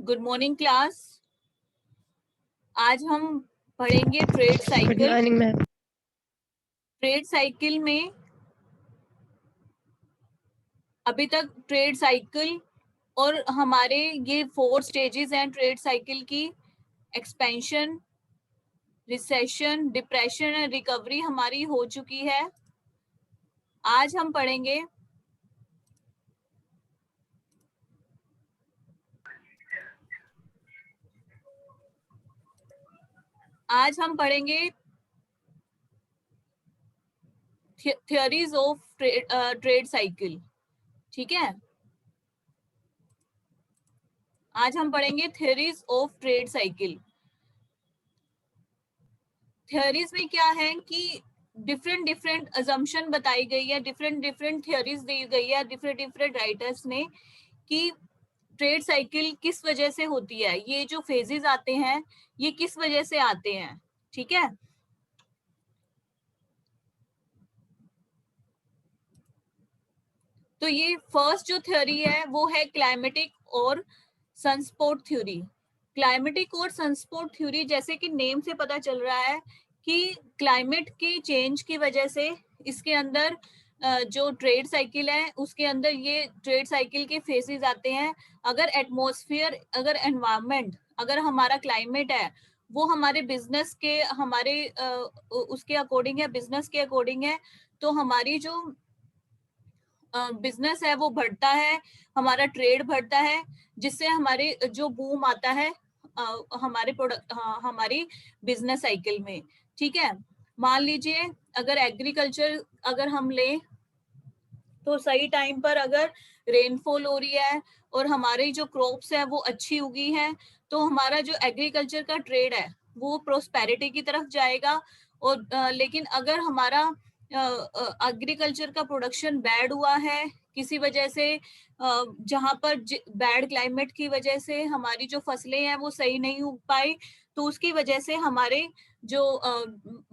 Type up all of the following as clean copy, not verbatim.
Good morning class. आज हम पढ़ेंगे trade good cycle. Morning ma'am. Trade cycle में अभी तक ट्रेड साइकिल और हमारे ये 4 स्टेजेस हैं ट्रेड साइकिल की। एक्सपेंशन, रिसेशन, डिप्रेशन और रिकवरी हमारी हो चुकी है। आज हम पढ़ेंगे थियोरीज ऑफ ट्रेड साइकिल। ठीक है, आज हम पढ़ेंगे theories of trade cycle. Theories में क्या है कि डिफरेंट डिफरेंट अजम्पशन बताई गई है, डिफरेंट डिफरेंट थियोरीज दी गई है डिफरेंट डिफरेंट राइटर्स ने कि ट्रेड साइकिल किस वजह से होती है, ये जो फेजेस आते हैं ये किस वजह से आते हैं। ठीक है, तो ये फर्स्ट जो थ्योरी है वो है क्लाइमेटिक और सनस्पॉट थ्योरी। क्लाइमेटिक और सनस्पॉट थ्योरी, जैसे कि नेम से पता चल रहा है कि क्लाइमेट की चेंज की वजह से इसके अंदर जो ट्रेड साइकिल है उसके अंदर ये ट्रेड साइकिल के फेजेस आते हैं। अगर एटमॉस्फेयर, अगर एनवायरनमेंट, अगर हमारा क्लाइमेट है वो हमारे बिजनेस के, हमारे उसके अकॉर्डिंग है, बिजनेस के अकॉर्डिंग है, तो हमारी जो बिजनेस है वो बढ़ता है, हमारा ट्रेड बढ़ता है, जिससे हमारे जो बूम आता है हमारे प्रोडक्ट, हमारी बिजनेस साइकिल में। ठीक है, मान लीजिए अगर एग्रीकल्चर अगर हम लें तो सही टाइम पर अगर रेनफॉल हो रही है और हमारी जो क्रॉप्स है वो अच्छी उगी है, तो हमारा जो एग्रीकल्चर का ट्रेड है वो प्रोस्पेरिटी की तरफ जाएगा। और लेकिन अगर हमारा एग्रीकल्चर का प्रोडक्शन बैड हुआ है किसी वजह से, जहां पर बैड क्लाइमेट की वजह से हमारी जो फसलें हैं वो सही नहीं उग पाई, तो उसकी वजह से हमारे जो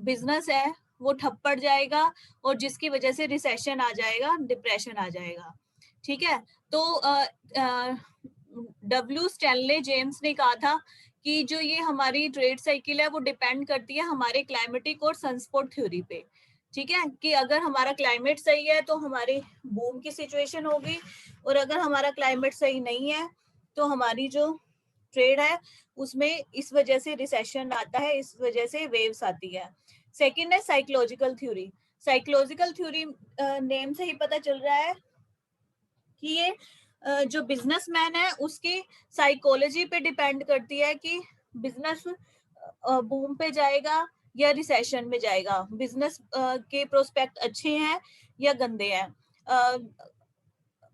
बिजनेस है वो ठप पड़ जाएगा और जिसकी वजह से रिसेशन आ जाएगा, डिप्रेशन आ जाएगा। ठीक है, तो डब्ल्यू स्टैनले जेम्स ने कहा था कि जो ये हमारी ट्रेड साइकिल है वो डिपेंड करती है हमारे क्लाइमेटिक और सनस्पॉट थ्योरी पे। ठीक है, कि अगर हमारा क्लाइमेट सही है तो हमारी बूम की सिचुएशन होगी, और अगर हमारा क्लाइमेट सही नहीं है तो हमारी जो ट्रेड है उसमें इस वजह से रिसेशन आता है, इस वजह से वेव्स आती है। सेकेंड है psychological theory. Psychological theory name से ही पता चल रहा है कि ये जो बिजनेसमैन है उसकी साइकोलॉजी पे डिपेंड करती है कि बिजनेस बूम पे जाएगा या रिसेशन में जाएगा, बिजनेस के प्रोस्पेक्ट अच्छे हैं या गंदे हैं।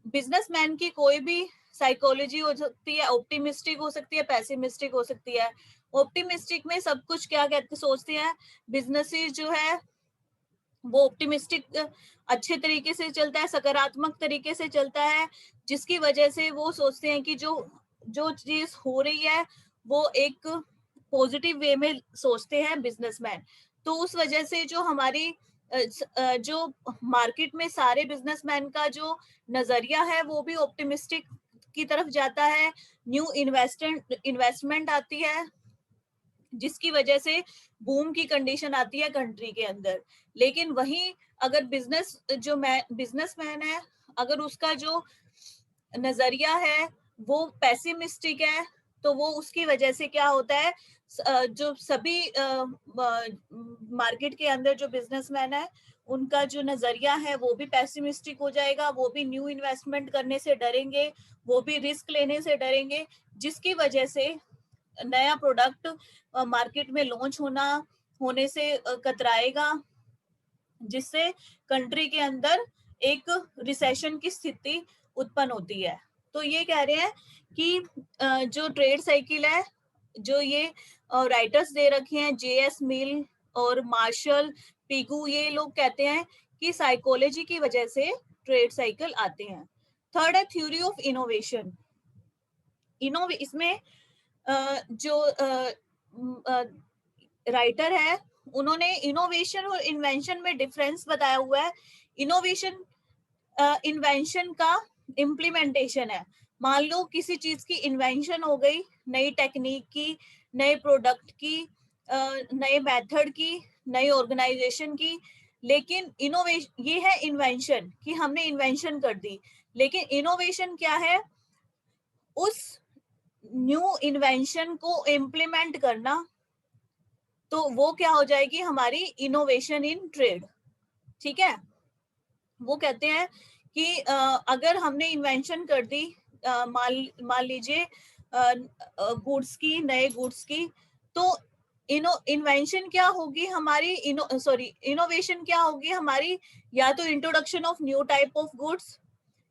बिजनेसमैन की कोई भी साइकोलॉजी हो सकती है, ऑप्टिमिस्टिक हो सकती है, पेसिमिस्टिक हो सकती है। ऑप्टिमिस्टिक में सब कुछ क्या कहते सोचते हैं, बिजनेस जो है वो ऑप्टिमिस्टिक अच्छे तरीके से चलता है, सकारात्मक तरीके से चलता है, जिसकी वजह से वो सोचते हैं कि जो जो चीज हो रही है वो एक पॉजिटिव वे में सोचते हैं बिजनेसमैन। तो उस वजह से जो हमारी जो मार्केट में सारे बिजनेसमैन का जो नजरिया है वो भी ऑप्टिमिस्टिक की तरफ जाता है। न्यू इन्वेस्टमेंट आती है जिसकी वजह से बूम की कंडीशन आती है कंट्री के अंदर। लेकिन वहीं अगर बिजनेसमैन है, अगर उसका जो नजरिया है वो पेसिमिस्टिक है, तो वो उसकी वजह से क्या होता है, जो सभी मार्केट के अंदर जो बिजनेसमैन है उनका जो नजरिया है वो भी पेसिमिस्टिक हो जाएगा, वो भी न्यू इन्वेस्टमेंट करने से डरेंगे, वो भी रिस्क लेने से डरेंगे, जिसकी वजह से नया प्रोडक्ट मार्केट में लॉन्च होने से कतराएगा, जिससे कंट्री के अंदर एक रिसेशन की स्थिति उत्पन्न होती है। तो ये कह रहे हैं कि जो ट्रेड साइकिल है, जो ये राइटर्स दे रखे हैं जेएस मिल और मार्शल पिगू, ये लोग कहते हैं कि साइकोलॉजी की वजह से ट्रेड साइकिल आते हैं। थर्ड है थ्योरी ऑफ इनोवेशन। इसमें जो राइटर है उन्होंने इनोवेशन और इन्वेंशन में डिफरेंस बताया हुआ है। इनोवेशन इन्वेंशन का इम्प्लीमेंटेशन है, मान लो किसी चीज की इन्वेंशन हो गई, नई टेक्निक की, नए प्रोडक्ट की, नए मेथड की, नई ऑर्गेनाइजेशन की, लेकिन इनोवेशन ये है इन्वेंशन कि हमने इन्वेंशन कर दी, लेकिन इनोवेशन क्या है? उस न्यू इन्वेंशन को इम्प्लीमेंट करना, तो वो क्या हो जाएगी हमारी इनोवेशन इन ट्रेड। ठीक है, वो कहते हैं कि अगर हमने इन्वेंशन कर दी, मान लीजिए गुड्स की, नए गुड्स की, तो इन्वेंशन क्या होगी हमारी, इनोवेशन क्या होगी हमारी? या तो introduction of new type of goods,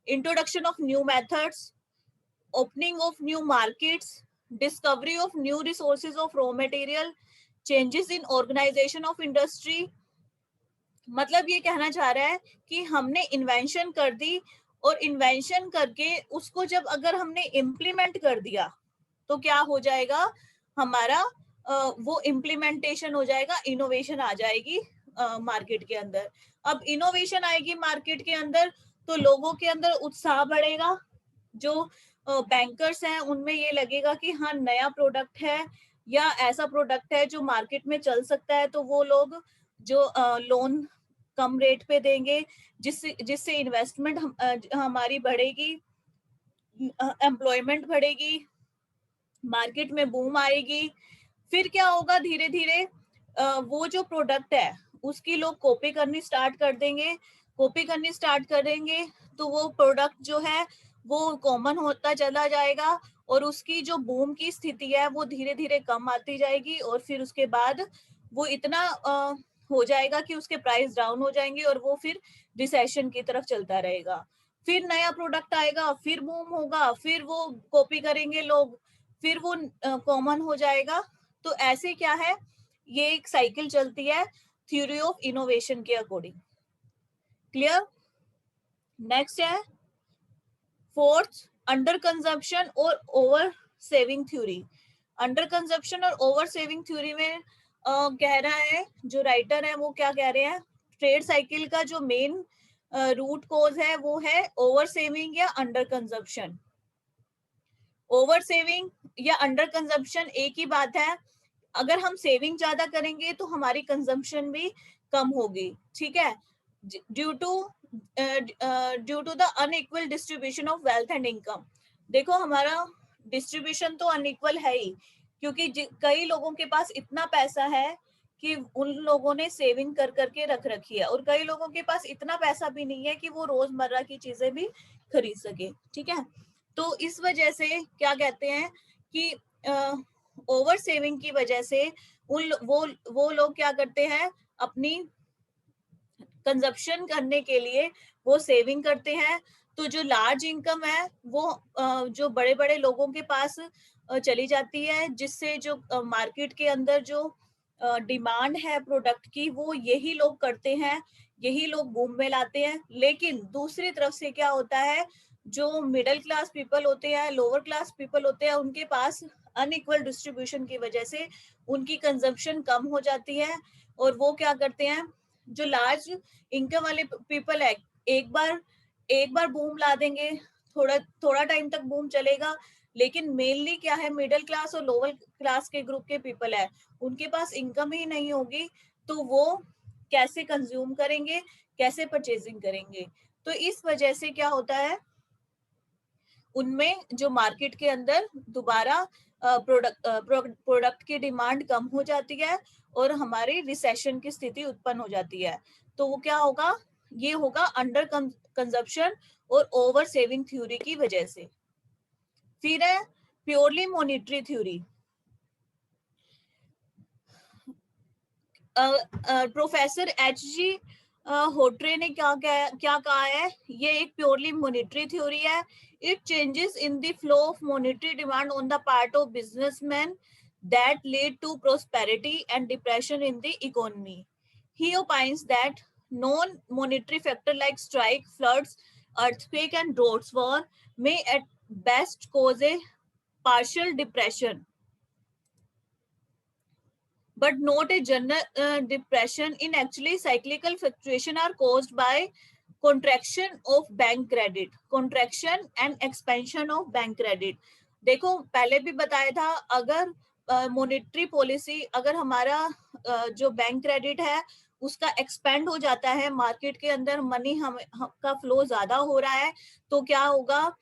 introduction of new methods, opening of new markets, discovery of new resources of raw material, changes in organization of industry। मतलब ये कहना चाह रहा है कि हमने इन्वेंशन कर दी, और इन्वेंशन करके उसको जब अगर हमने इम्प्लीमेंट कर दिया तो क्या हो जाएगा हमारा, वो इम्प्लीमेंटेशन हो जाएगा, इनोवेशन आ जाएगी मार्केट के अंदर। अब इनोवेशन आएगी मार्केट के अंदर तो लोगों के अंदर उत्साह बढ़ेगा, जो बैंकर्स हैं उनमें ये लगेगा कि हाँ नया प्रोडक्ट है या ऐसा प्रोडक्ट है जो मार्केट में चल सकता है, तो वो लोग जो लोन कम रेट पे देंगे, जिससे जिससे इन्वेस्टमेंट हमारी बढ़ेगी, एम्प्लॉयमेंट बढ़ेगी, मार्केट में बूम आएगी। फिर क्या होगा, धीरे धीरे वो जो प्रोडक्ट है उसकी लोग कॉपी करनी स्टार्ट कर देंगे, कॉपी करनी स्टार्ट करेंगे, तो वो प्रोडक्ट जो है वो कॉमन होता चला जाएगा, और उसकी जो बूम की स्थिति है वो धीरे धीरे कम आती जाएगी, और फिर उसके बाद वो इतना हो जाएगा कि उसके प्राइस डाउन हो जाएंगे, और वो फिर रिसेशन की तरफ चलता रहेगा। फिर नया प्रोडक्ट आएगा, फिर बूम होगा, फिर वो कॉपी करेंगे लोग, फिर वो कॉमन हो जाएगा। तो ऐसे क्या है, ये एक साइकिल चलती है थ्योरी ऑफ इनोवेशन के अकॉर्डिंग। क्लियर? नेक्स्ट है फोर्थ, अंडर कंजम्पशन और over saving theory. Under consumption और ओवर सेविंग थ्योरी में कह रहा है, जो राइटर है वो क्या कह रहे हैं, ट्रेड साइकिल का जो मेन रूट कोज है वो है ओवर सेविंग या अंडर कंजम्पशन। ओवर सेविंग या अंडर कंजम्पशन एक ही बात है। अगर हम सेविंग ज्यादा करेंगे तो हमारी कंजम्पशन भी कम होगी। ठीक है, due to the unequal distribution of wealth and income. देखो हमारा डिस्ट्रीब्यूशन तो अनइक्वल है ही, क्योंकि कई लोगों के पास इतना पैसा है कि उन लोगों ने सेविंग कर करके रख रखी है, और कई लोगों के पास इतना पैसा भी नहीं है कि वो रोजमर्रा की चीजें भी खरीद सके। ठीक है, तो इस वजह से क्या कहते हैं कि ओवर सेविंग की वजह से वो लोग क्या करते हैं, अपनी कंजप्शन करने के लिए वो सेविंग करते हैं। तो जो लार्ज इनकम है वो जो बड़े बड़े लोगों के पास चली जाती है, जिससे जो मार्केट के अंदर जो डिमांड है प्रोडक्ट की वो यही लोग करते हैं, यही लोग बूम में लाते हैं। लेकिन दूसरी तरफ से क्या होता है, जो मिडिल क्लास पीपल होते हैं, लोअर क्लास पीपल होते हैं, उनके पास अनइक्वल डिस्ट्रीब्यूशन की वजह से उनकी कंजप्शन कम हो जाती है, और वो क्या करते हैं, जो लार्ज इनकम वाले पीपल है, एक बार बूम ला देंगे, थोड़ा थोड़ा टाइम तक बूम चलेगा, लेकिन मेनली क्या है, मिडिल क्लास और लोअर क्लास के ग्रुप के पीपल है, उनके पास इनकम ही नहीं होगी, तो वो कैसे कंज्यूम करेंगे, कैसे परचेजिंग करेंगे। तो इस वजह से क्या होता है, उनमें जो मार्केट के अंदर दोबारा प्रोडक्ट की डिमांड कम हो जाती है, और हमारी रिसेशन की स्थिति उत्पन्न हो जाती है। तो वो क्या होगा, ये होगा अंडर कंजप्शन और ओवर सेविंग थ्योरी की वजह से। फिर है purely monetary theory. Professor H G. Hawtrey ने क्या कहा है, ये एक प्योरली मॉनिटरी थ्योरी है। It changes in the flow of monetary demand on the part of businessman that lead to prosperity and depression in the economy. He opines that non-monetary factors like strike, floods, earthquake, and droughts war may at best cause a partial depression, but not a general depression. In actually cyclical fluctuation are caused by contraction of bank credit, contraction and expansion of bank credit. देखो पहले भी बताया था, अगर monetary policy, अगर हमारा जो bank credit है उसका एक्सपेंड हो जाता है, मार्केट के अंदर मनी का फ्लो ज्यादा हो रहा है, तो क्या होगा,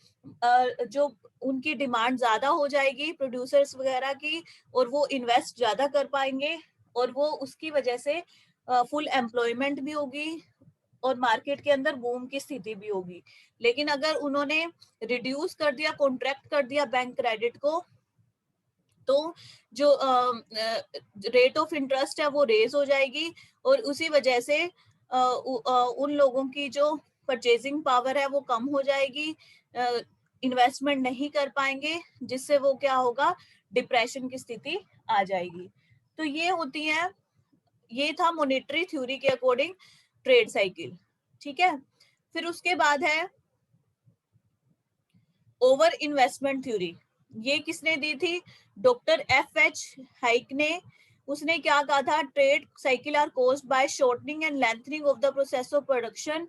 जो उनकी डिमांड ज्यादा हो जाएगी प्रोड्यूसर्स वगैरह की, और वो इन्वेस्ट ज्यादा कर पाएंगे, और वो उसकी वजह से फुल एम्प्लॉयमेंट भी होगी और मार्केट के अंदर बूम की स्थिति भी होगी। लेकिन अगर उन्होंने रिड्यूस कर दिया, कॉन्ट्रैक्ट कर दिया बैंक क्रेडिट को, तो जो रेट ऑफ इंटरेस्ट है वो रेज हो जाएगी, और उसी वजह से उन लोगों की जो परचेजिंग पावर है वो कम हो जाएगी, इन्वेस्टमेंट नहीं कर पाएंगे, जिससे वो क्या होगा, डिप्रेशन की स्थिति आ जाएगी। तो ये होती है, ये था मॉनेटरी थ्योरी के अकॉर्डिंग ट्रेड साइकिल। ठीक है, फिर उसके बाद है ओवर इन्वेस्टमेंट थ्योरी। ये किसने दी थी, डॉक्टर एफ.एच. हाइक ने। उसने क्या कहा था, trade cycle are caused by shortening and lengthening of the process of production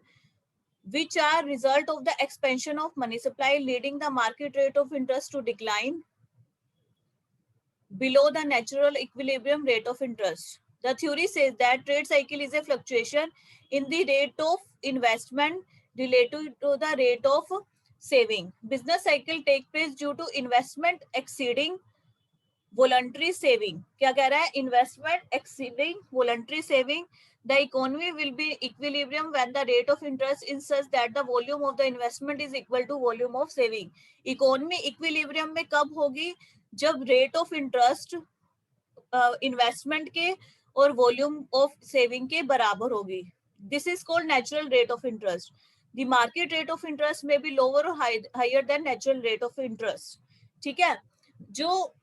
which are result of the expansion of money supply leading the market rate of interest to decline below the natural equilibrium rate of interest. The theory says that trade cycle is a fluctuation in the rate of investment related to the rate of saving. Business cycle take place due to investment exceeding voluntary saving. क्या कह रहा है, investment exceeding voluntary saving. The economy will be equilibrium when the rate of interest is such that the volume of the investment is equal to volume of saving. Economy equilibrium में कब होगी, जब rate of interest investment के और volume of saving के बराबर होगी. This is called natural rate of interest. The market rate of interest may be lower और higher than natural rate of interest. ठीक है, जो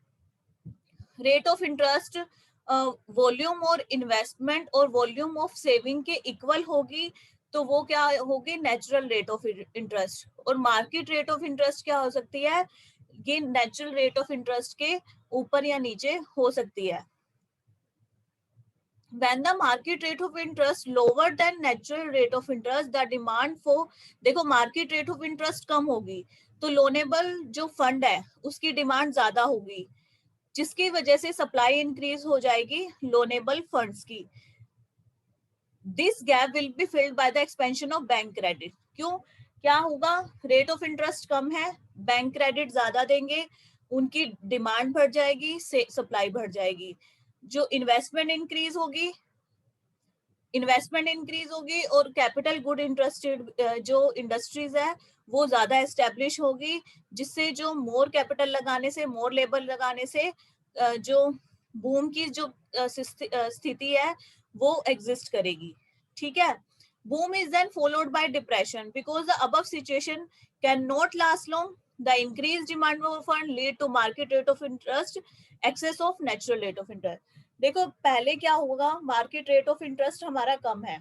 रेट ऑफ इंटरेस्ट वॉल्यूम और इन्वेस्टमेंट और वॉल्यूम ऑफ सेविंग के इक्वल होगी, तो वो क्या होगी, नेचुरल रेट ऑफ इंटरेस्ट. और मार्केट रेट ऑफ इंटरेस्ट क्या हो सकती है, ये नेचुरल रेट ऑफ इंटरेस्ट के ऊपर या नीचे हो सकती है. When the market rate of interest lower than natural rate of interest, the demand for, देखो मार्केट रेट ऑफ इंटरेस्ट कम होगी तो लोनेबल जो फंड है उसकी डिमांड ज्यादा होगी, जिसकी वजह से सप्लाई इंक्रीज हो जाएगी लोनेबल फंड्स की. This gap will be filled by the expansion of bank credit. क्यों, क्या होगा, रेट ऑफ इंटरेस्ट कम है, बैंक क्रेडिट ज्यादा देंगे, उनकी डिमांड बढ़ जाएगी, सप्लाई बढ़ जाएगी, जो इन्वेस्टमेंट इंक्रीज होगी और कैपिटल गुड इंटरेस्टेड जो इंडस्ट्रीज है वो ज्यादा एस्टेब्लिश होगी, जिससे जो मोर कैपिटल लगाने से, मोर लेबर लगाने से जो बूम की जो स्थिति है वो एग्जिस्ट करेगी. ठीक है, boom is then followed by depression because the above situation can not last long. The increase demand for fund lead to market rate of interest excess of natural rate of interest. देखो पहले क्या होगा, market rate of interest हमारा कम है,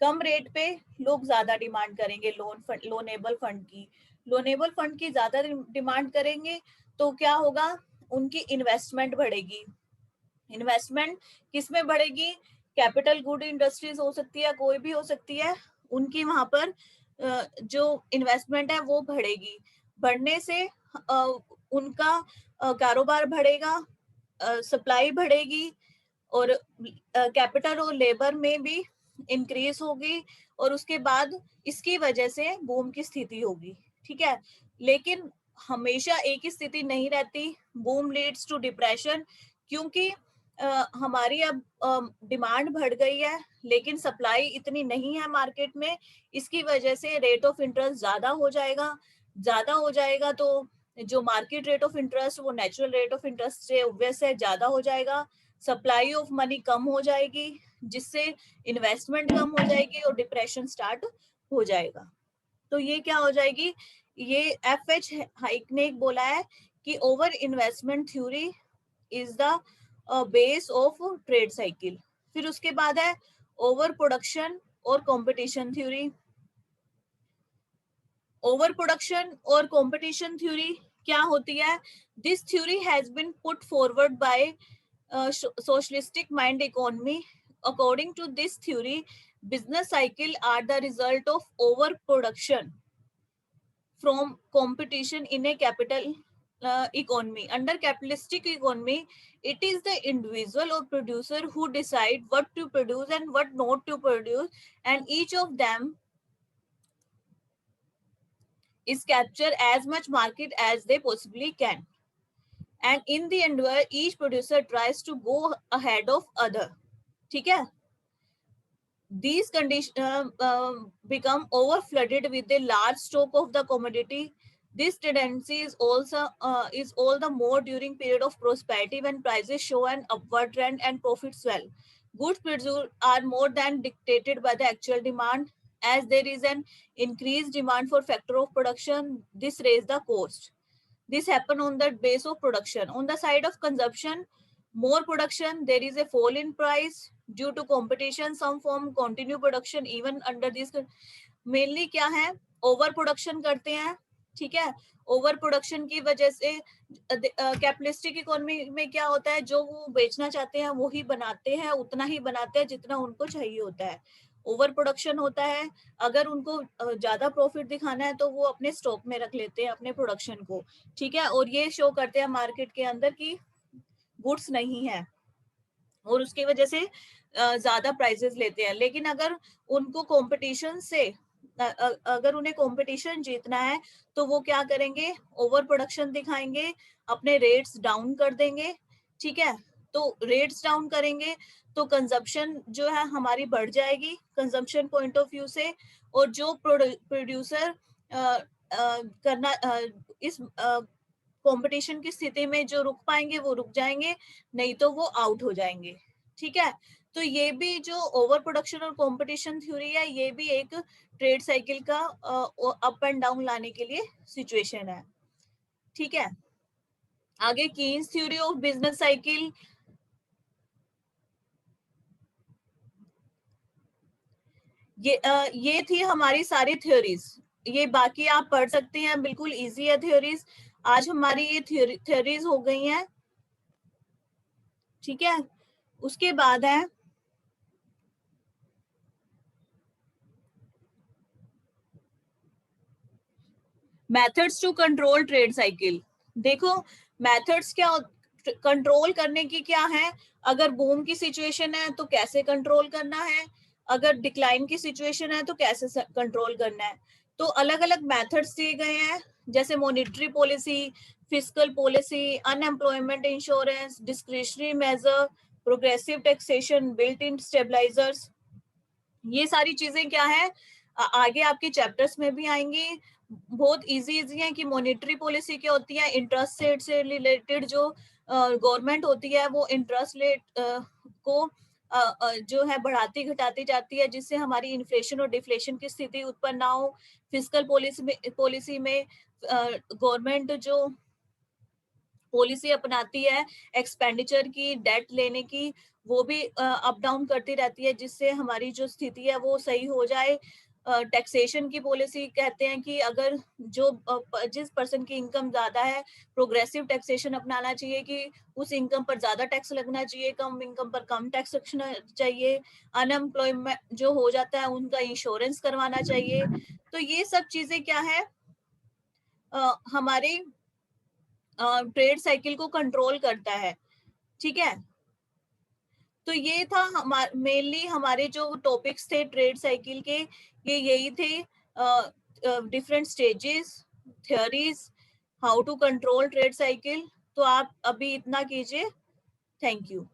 कम rate पे लोग ज्यादा demand करेंगे लोनेबल फंड की ज्यादा डिमांड करेंगे, तो क्या होगा, उनकी इन्वेस्टमेंट बढ़ेगी. इन्वेस्टमेंट किस में बढ़ेगी, कैपिटल गुड इंडस्ट्रीज हो सकती है, कोई भी हो सकती है, उनकी वहां पर जो इन्वेस्टमेंट है वो बढ़ेगी. बढ़ने से उनका कारोबार बढ़ेगा, सप्लाई बढ़ेगी और कैपिटल और लेबर में भी इंक्रीज होगी, और उसके बाद इसकी वजह से बूम की स्थिति होगी. ठीक है, लेकिन हमेशा एक ही स्थिति नहीं रहती, बूम लीड्स टू डिप्रेशन, क्योंकि हमारी अब डिमांड बढ़ गई है लेकिन सप्लाई इतनी नहीं है मार्केट में, इसकी वजह से रेट ऑफ इंटरेस्ट ज्यादा हो जाएगा तो जो मार्केट रेट ऑफ इंटरेस्ट वो नेचुरल रेट ऑफ इंटरेस्ट से ऑब्वियस है ज्यादा हो जाएगा, सप्लाई ऑफ मनी कम हो जाएगी, जिससे इन्वेस्टमेंट कम हो जाएगी और डिप्रेशन स्टार्ट हो जाएगा. तो ये क्या हो जाएगी, ये एफ.एच. हाइक ने बोला है कि over investment theory is the base of trade cycle. फिर उसके बाद है ओवर प्रोडक्शन और कंपटीशन थ्योरी. ओवर प्रोडक्शन और कंपटीशन थ्योरी क्या होती है, this theory has been put forward by socialistic mind economy. According to this theory, business cycle are the result of overproduction from competition in a capital economy. Under capitalistic economy, it is the individual or producer who decide what to produce and what not to produce, and each of them is capture as much market as they possibly can. And in the end, where each producer tries to go ahead of other. ठीक है? These conditions become over flooded with a large stock of the commodity. This tendency is all the more during period of prosperity when prices show an upward trend and profits swell. Goods produced are more than dictated by the actual demand. As there is an increased demand for factor of production, this raise the cost. This happen on the base of production. On the side of consumption, more production, there is a fall in price due to competition. Some firm continue production even under this. Mainly क्या है, over production करते हैं, ठीक है. Over production की वजह से capitalistic economy में क्या होता है, जो वो बेचना चाहते हैं वो ही बनाते हैं, उतना ही बनाते हैं जितना उनको चाहिए होता है. ओवर प्रोडक्शन होता है. अगर उनको ज्यादा प्रॉफिट दिखाना है तो वो अपने स्टॉक में रख लेते हैं अपने प्रोडक्शन को, ठीक है. और ये शो करते हैं मार्केट के अंदर की गुड्स नहीं है, और उसकी वजह से ज्यादा प्राइसेस लेते हैं. लेकिन अगर उनको कंपटीशन से अगर उन्हें कंपटीशन जीतना है तो वो क्या करेंगे, ओवर प्रोडक्शन दिखाएंगे, अपने रेट्स डाउन कर देंगे, ठीक है. तो रेट्स डाउन करेंगे तो कंजम्पशन जो है हमारी बढ़ जाएगी कंजम्पशन पॉइंट ऑफ व्यू से. और जो प्रोड्यूसर करना इस कंपटीशन की स्थिति में जो रुक पाएंगे वो रुक जाएंगे, नहीं तो वो आउट हो जाएंगे, ठीक है. तो ये भी जो ओवर प्रोडक्शन और कंपटीशन थ्योरी है, ये भी एक ट्रेड साइकिल का अप एंड डाउन लाने के लिए सिचुएशन है, ठीक है. आगे Keynes theory of business cycle. ये थी हमारी सारी थ्योरीज. ये बाकी आप पढ़ सकते हैं, बिल्कुल इजी है थ्योरीज. आज हमारी ये थ्योरीज हो गई हैं, ठीक है. उसके बाद है methods to control trade cycle. देखो मेथड्स क्या कंट्रोल करने की क्या है. अगर बूम की सिचुएशन है तो कैसे कंट्रोल करना है, अगर डिक्लाइन की सिचुएशन है तो कैसे कंट्रोल करना है. तो अलग अलग मेथड्स दिए गए हैं, जैसे monetary policy, fiscal policy, unemployment insurance, discretionary measure, progressive taxation, built in stabilisers. ये सारी चीजें क्या है आगे आपके चैप्टर्स में भी आएंगी. बहुत इजी है कि मॉनेटरी पॉलिसी क्या होती है, इंटरेस्ट रेट से रिलेटेड जो गवर्नमेंट होती है वो इंटरेस्ट रेट को जो है बढ़ाती घटाती जाती है, जिससे हमारी इन्फ्लेशन और डिफ्लेशन की स्थिति उत्पन्न ना हो. फिस्कल पॉलिसी में गवर्नमेंट जो पॉलिसी अपनाती है एक्सपेंडिचर की, डेट लेने की, वो भी अप डाउन करती रहती है, जिससे हमारी जो स्थिति है वो सही हो जाए. टैक्सेशन की पॉलिसी कहते हैं कि अगर जो जिस पर्सन की इनकम ज्यादा है, प्रोग्रेसिव टैक्सेशन अपनाना चाहिए कि उस इनकम पर ज्यादा टैक्स लगना चाहिए, कम इनकम पर कम टैक्स रखना चाहिए. अनएम्प्लॉयमेंट जो हो जाता है उनका इंश्योरेंस करवाना चाहिए. तो ये सब चीजें क्या है हमारे ट्रेड साइकिल को कंट्रोल करता है, ठीक है. तो ये था मेनली हमारे जो टॉपिक्स थे ट्रेड साइकिल के, ये यही थे. Different stages, theories, how to control trade cycle. तो आप अभी इतना कीजिए. Thank you.